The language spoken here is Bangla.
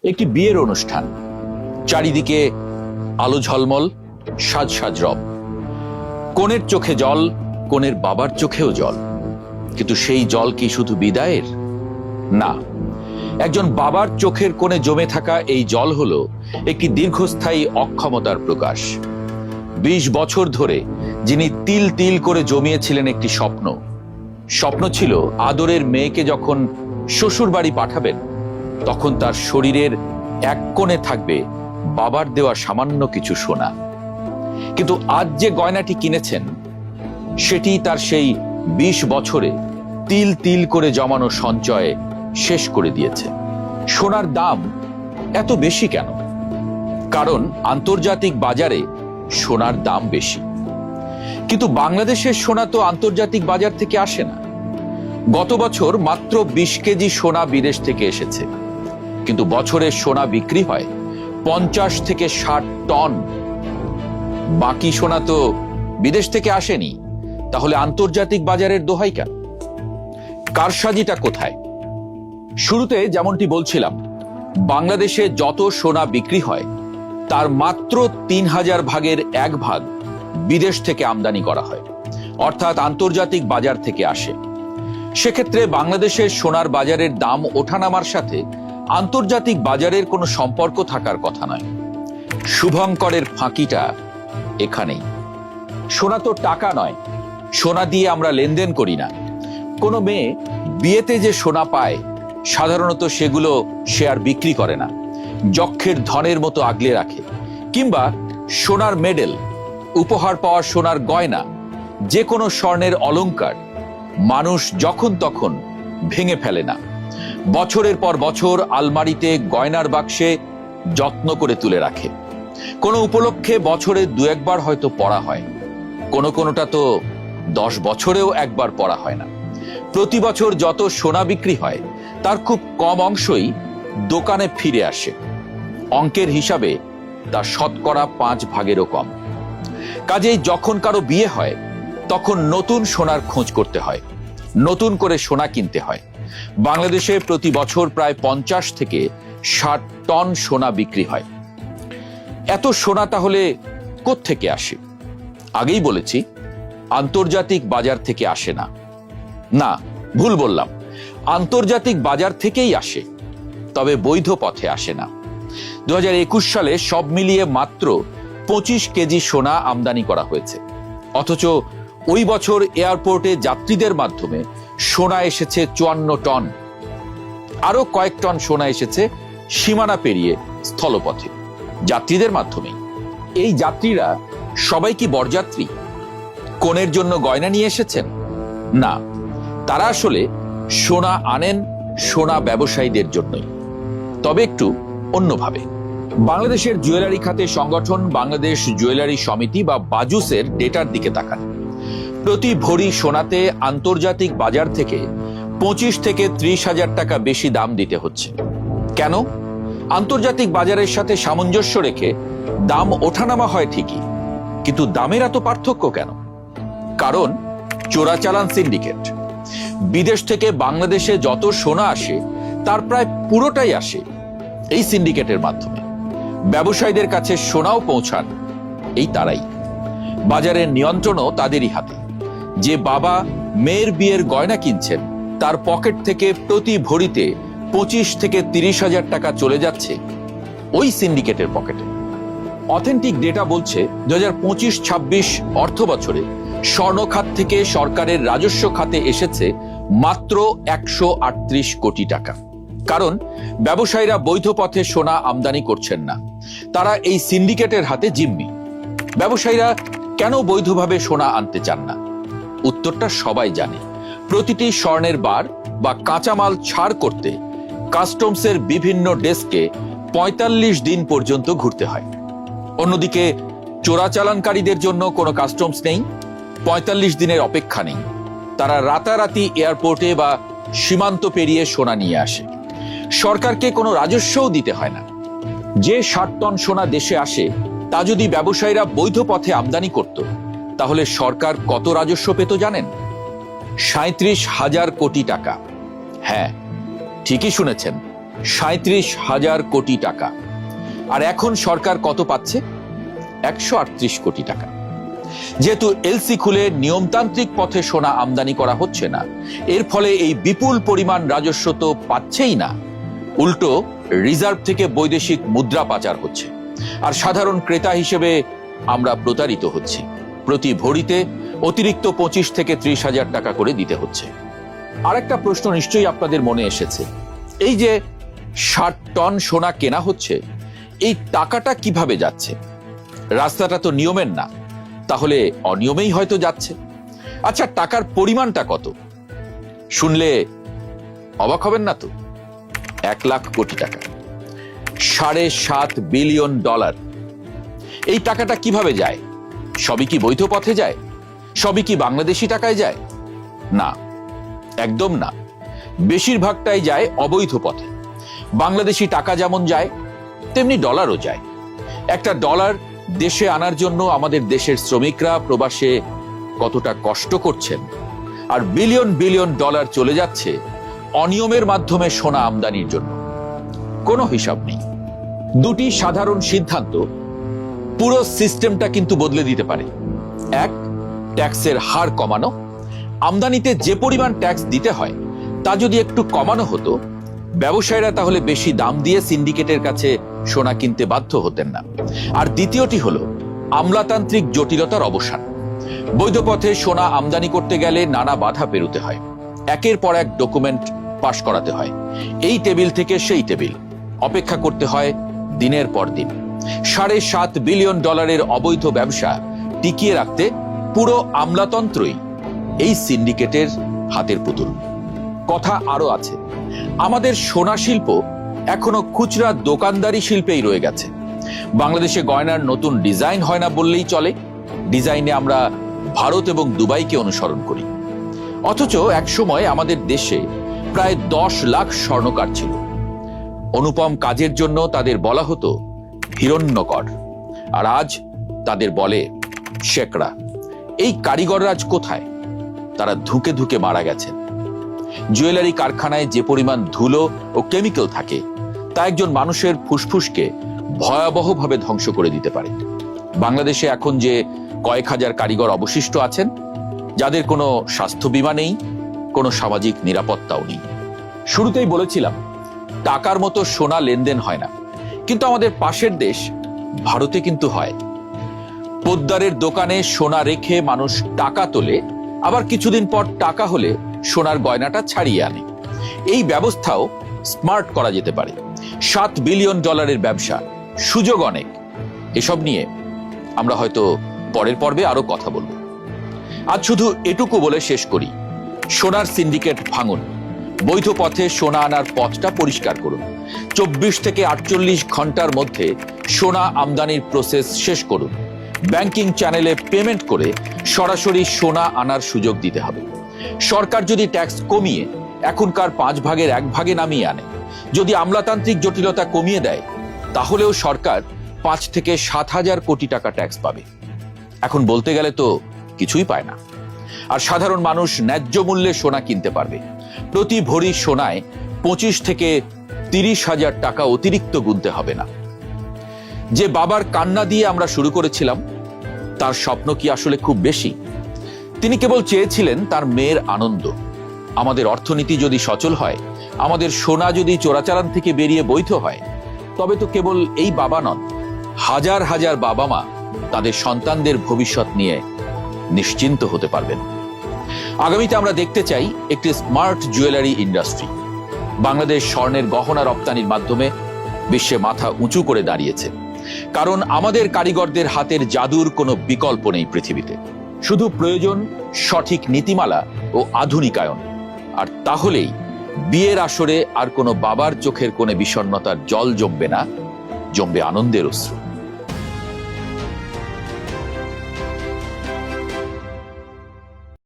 একটি বিয়ের অনুষ্ঠান, চারিদিকে আলো ঝলমল, সাজ সাজ রব। কনের চোখে জল, কনের বাবার চোখেও জল। কিন্তু সেই জল কি শুধু বিদায়ের? না, একজন বাবার চোখের কোণে জমে থাকা এই জল হলো একটি দীর্ঘস্থায়ী অক্ষমতার প্রকাশ। ২০ বছর ধরে যিনি তিল তিল করে জমিয়েছিলেন একটি স্বপ্ন। স্বপ্ন ছিল আদরের মেয়েকে যখন শ্বশুর বাড়ি পাঠাবেন, তখন তার শরীরের এক কোণে থাকবে বাবার দেওয়া সামান্য কিছু সোনা। কিন্তু আজ যে গয়নাটি কিনেছেন, সেটি তার সেই ২০ বছরে তিল তিল করে জমানো সঞ্চয়ে শেষ করে দিয়েছে। সোনার দাম এত বেশি কেন? কারণ আন্তর্জাতিক বাজারে সোনার দাম বেশি। কিন্তু বাংলাদেশের সোনা তো আন্তর্জাতিক বাজার থেকে আসে না। গত বছর মাত্র ২০ কেজি সোনা বিদেশ থেকে এসেছে, কিন্তু বছরের সোনা বিক্রি হয় ৫০ থেকে ৬০ টন। বাকি সোনা তো বিদেশ থেকে আসেনি, তাহলে আন্তর্জাতিক বাজারের দোহাই কেন? কারসাজিটা কোথায়? শুরুতে যেমনটি বলছিলাম, বাংলাদেশে যত সোনা বিক্রি হয় তার মাত্র ৩,০০০ ভাগের ১ ভাগ বিদেশ থেকে আমদানি করা হয়, অর্থাৎ আন্তর্জাতিক বাজার থেকে আসে। সেক্ষেত্রে বাংলাদেশের সোনার বাজারের দাম ওঠানামার সাথে আন্তর্জাতিক বাজারের কোনো সম্পর্ক থাকার কথা নয়। শুভঙ্করের ফাঁকিটা এখানেই। সোনা তো টাকা নয়, সোনা দিয়ে আমরা লেনদেন করি না। কোনো মেয়ে বিয়েতে যে সোনা পায়, সাধারণত সেগুলো সে আর বিক্রি করে না, যক্ষের ধনের মতো আগলে রাখে। কিংবা সোনার মেডেল, উপহার পাওয়া সোনার গয়না, যে কোনো স্বর্ণের অলংকার মানুষ যখন তখন ভেঙে ফেলে না। বছরের পর বছর আলমারিতে গয়নার বাক্সে যত্ন করে তুলে রাখে। কোনো উপলক্ষে বছরে ২-১ বার হয়তো পরা হয়, কোনোটা তো ১০ বছরেও একবার পরা হয় না। প্রতি বছর যত সোনা বিক্রি হয় তার খুব কম অংশই দোকানে ফিরে আসে। অঙ্কের হিসাবে তা শতকরা ৫ ভাগেরও কম। কাজেই যখন কারো বিয়ে হয়, তখন নতুন সোনার খোঁজ করতে হয়, নতুন করে সোনা কিনতে হয়। বাংলাদেশে প্রতি বছর প্রায় ৫০ থেকে ৬০ টন সোনা বিক্রি হয়। এত সোনা তাহলে কোত্থেকে আসে? আগেই বলেছি, আন্তর্জাতিক বাজার থেকে আসে না। না, ভুল বললাম, আন্তর্জাতিক বাজার থেকেই আসে, তবে বৈধ পথে আসে না। ২০২১ সালে সব মিলিয়ে মাত্র ২৫ কেজি সোনা আমদানি করা হয়েছে, অথচ ওই বছর এয়ারপোর্টে যাত্রীদের মাধ্যমে সোনা এসেছে ৫৪ টন। আরো কয়েক টন সোনা এসেছে সীমানা পেরিয়ে স্থলপথে, যাত্রীদের মাধ্যমেই। এই যাত্রীরা সবাই কি বরযাত্রী? কনের জন্য গয়না নিয়ে এসেছেন? না, তারা আসলে সোনা আনেন সোনা ব্যবসায়ীদের জন্যই, তবে একটু অন্যভাবে। বাংলাদেশের জুয়েলারি খাতের সংগঠন বাংলাদেশ জুয়েলারি সমিতি বা বাজুসের ডেটার দিকে তাকান। প্রতি ভরি সোনাতে আন্তর্জাতিক বাজার থেকে ২৫ থেকে ৩০,০০০ টাকা বেশি দাম দিতে হচ্ছে। কেন? আন্তর্জাতিক বাজারের সাথে সামঞ্জস্য রেখে দাম ওঠানামা হয় ঠিকই, কিন্তু দামের এত পার্থক্য কেন? কারণ চোরাচালান সিন্ডিকেট। বিদেশ থেকে বাংলাদেশে যত সোনা আসে তার প্রায় পুরোটাই আসে এই সিন্ডিকেটের মাধ্যমে। ব্যবসায়ীদের কাছে সোনাও পৌঁছান এই তারাই। বাজারের নিয়ন্ত্রণও তাদেরই হাতে। যে বাবা মেয়ের বিয়ের গয়না কিনছেন, তার পকেট থেকে প্রতি ভরিতে ২৫ থেকে ৩০,০০০ টাকা চলে যাচ্ছে ওই সিন্ডিকেটের পকেটে। অথেন্টিক ডেটা বলছে ২০২৫-২৬ অর্থ বছরে স্বর্ণ খাত থেকে সরকারের রাজস্ব খাতে এসেছে মাত্র ১৩৮ কোটি টাকা। কারণ ব্যবসায়ীরা বৈধ পথে সোনা আমদানি করছেন না, তারা এই সিন্ডিকেটের হাতে জিম্মি। ব্যবসায়ীরা কেন বৈধভাবে সোনা আনতে চান না? উত্তরটা সবাই জানে। প্রতিটি স্বর্ণের বার বা কাঁচামাল ছাড় করতে কাস্টমসের বিভিন্ন ডেস্কে ৪৫ দিন পর্যন্ত ঘুরতে হয়। অন্যদিকে চোরাচালানকারীদের জন্য কোনো কাস্টমস নেই, ৪৫ দিনের অপেক্ষা নেই। তারা রাতারাতি এয়ারপোর্টে বা সীমান্ত পেরিয়ে সোনা নিয়ে আসে। সরকারকে কোনো রাজস্বও দিতে হয় না। যে ৬০ টন সোনা দেশে আসে, তা যদি ব্যবসায়ীরা বৈধ পথে আমদানি করত, তাহলে সরকার কত রাজস্ব পেত জানেন? ৩৭,০০০ কোটি টাকা। হ্যাঁ, ঠিকই শুনেছেন, 37,000 কোটি টাকা। আর এখন সরকার কত পাচ্ছে? 138 কোটি টাকা। যেহেতু এলসি খুলে নিয়মতান্ত্রিক পথে সোনা আমদানি করা হচ্ছে না, এর ফলে এই বিপুল পরিমাণ রাজস্ব তো পাচ্ছেই না, উল্টো রিজার্ভ থেকে বৈদেশিক মুদ্রা পাচার হচ্ছে। আর সাধারণ ক্রেতা হিসেবে আমরা প্রতারিত হচ্ছি। প্রতি ভরিতে অতিরিক্ত 25 থেকে 30,000 টাকা করে দিতে হচ্ছে। আরেকটা প্রশ্ন নিশ্চয়ই আপনাদের মনে এসেছে, এই যে 60 টন সোনা কেনা হচ্ছে, এই টাকাটা কিভাবে যাচ্ছে? রাস্তাটা তো নিয়মের না, তাহলে অনিয়মেই হয়তো যাচ্ছে। আচ্ছা, টাকার পরিমাণটা কত? শুনলে অবাক হবেন না তো? 1 লাখ কোটি টাকা, $7.5 বিলিয়ন। এই টাকাটা কিভাবে যায়? সবই কি বৈধ পথে যায়? সবই কি বাংলাদেশি টাকায় যায়? না, একদম না। বেশিরভাগটাই যায় অবৈধ পথে। বাংলাদেশি টাকা যেমন যায়, তেমনি ডলারও যায়। একটা ডলার দেশে আনার জন্য আমাদের দেশের শ্রমিকরা প্রবাসে কতটা কষ্ট করছেন, আর বিলিয়ন বিলিয়ন ডলার চলে যাচ্ছে অনিয়মের মাধ্যমে সোনা আমদানির জন্য। কোনো হিসাব নেই। দুটি সাধারণ সিদ্ধান্ত পুরো সিস্টেমটা কিন্তু বদলে দিতে পারে। এক, ট্যাক্সের হার কমানো। আমদানিতে যে পরিমাণ ট্যাক্স দিতে হয় তা যদি একটু কমানো হতো, ব্যবসায়ীরা তাহলে বেশি দাম দিয়ে সিন্ডিকেটের কাছে সোনা কিনতে বাধ্য হতেন না। আর দ্বিতীয়টি হলো আমলাতান্ত্রিক জটিলতার অবসান। বৈধ পথে সোনা আমদানি করতে গেলে নানা বাধা পেরোতে হয়, একের পর এক ডকুমেন্ট পাশ করাতে হয়, এই টেবিল থেকে সেই টেবিল, অপেক্ষা করতে হয় দিনের পর দিন। $7.5 বিলিয়ন অবৈধ ব্যবসা টিকিয়ে রাখতে পুরো আমলাতন্ত্রই এই সিন্ডিকেটের হাতের পুতুল। কথা আরো আছে, আমাদের সোনা শিল্প এখনো খুচরা দোকানদারি শিল্পেই রয়ে গেছে। বাংলাদেশে গয়নার নতুন ডিজাইন হয় না বললেই চলে। ডিজাইনে আমরা ভারত এবং দুবাইকে অনুসরণ করি। অথচ একসময় আমাদের দেশে প্রায় 10 লাখ স্বর্ণকার ছিল। অনুপম কাজের জন্য তাদের বলা হতো হিরণ্যকর, আর আজ তাদের বলে শেকড়া। এই কারিগররা আজ কোথায়? তারা ধুকে ধুকে মারা গেছেন। জুয়েলারি কারখানায় যে পরিমাণ ধুলো ও কেমিক্যাল থাকে, তা একজন মানুষের ফুসফুসকে ভয়াবহভাবে ধ্বংস করে দিতে পারে। বাংলাদেশে এখন যে কয়েক হাজার কারিগর অবশিষ্ট আছেন, যাদের কোনো স্বাস্থ্য বীমা নেই, কোনো সামাজিক নিরাপত্তাও নেই। শুরুতেই বলেছিলাম টাকার মতো সোনা লেনদেন হয় না, কিন্তু আমাদের পাশের দেশ ভারতে কিন্তু হয়। পোদ্দারের দোকানে সোনা রেখে মানুষ টাকা তোলে, আবার কিছুদিন পর টাকা হলে সোনার গয়নাটা ছাড়িয়ে আনে। এই ব্যবস্থাও স্মার্ট করা যেতে পারে। $7 বিলিয়ন ব্যবসা, সুযোগ অনেক। এসব নিয়ে আমরা হয়তো পরের পর্বে আরো কথা বলবো। আজ শুধু এটুকু বলে শেষ করি, সোনার সিন্ডিকেট ভাঙুন, বৈধ পথে সোনা আনার পথটা পরিষ্কার করুন। 24 থেকে 48 ঘন্টার মধ্যে সোনা আমদানির প্রসেস শেষ করুন। ব্যাংকিং চ্যানেলে পেমেন্ট করে সরাসরি সোনা আনার সুযোগ দিতে হবে। সরকার যদি ট্যাক্স কমিয়ে এখনকার 5 ভাগের 1 ভাগে নামিয়ে আনে, যদি আমলাতান্ত্রিক জটিলতা কমিয়ে দেয়, তাহলেও সরকার 5 থেকে 7,000 কোটি টাকা ট্যাক্স পাবে। এখন বলতে গেলে তো কিছুই পায় না। আর সাধারণ মানুষ ন্যায্য মূল্যে সোনা কিনতে পারবে। প্রতি ভরি সোনায় 25 থেকে 30,000 টাকা অতিরিক্ত গুনতে হবে না। যে বাবার কান্না দিয়ে আমরা শুরু করেছিলাম, তার স্বপ্ন কি আসলে খুব বেশি? তিনি কেবল চেয়েছিলেন তার মেয়ের আনন্দ। আমাদের অর্থনীতি যদি সচল হয়, আমাদের সোনা যদি চোরাচালান থেকে বেরিয়ে বৈধ হয়, তবে তো কেবল এই বাবা নন, হাজার হাজার বাবা মা তাদের সন্তানদের ভবিষ্যৎ নিয়ে নিশ্চিন্ত হতে পারবেন। আগামীতে আমরা দেখতে চাই একটি স্মার্ট জুয়েলারি ইন্ডাস্ট্রি। বাংলাদেশ স্বর্ণের গহনা রপ্তানির মাধ্যমে বিশ্বে মাথা উঁচু করে দাঁড়িয়েছে, কারণ আমাদের কারিগরদের হাতের জাদুর কোনো বিকল্প নেই পৃথিবীতে। শুধু প্রয়োজন সঠিক নীতিমালা ও আধুনিকায়ন। আর তাহলেই বিয়ের আসরে আর কোনো বাবার চোখের কোণে বিষণ্ণতার জল জমবে না, জমবে আনন্দের অশ্রু।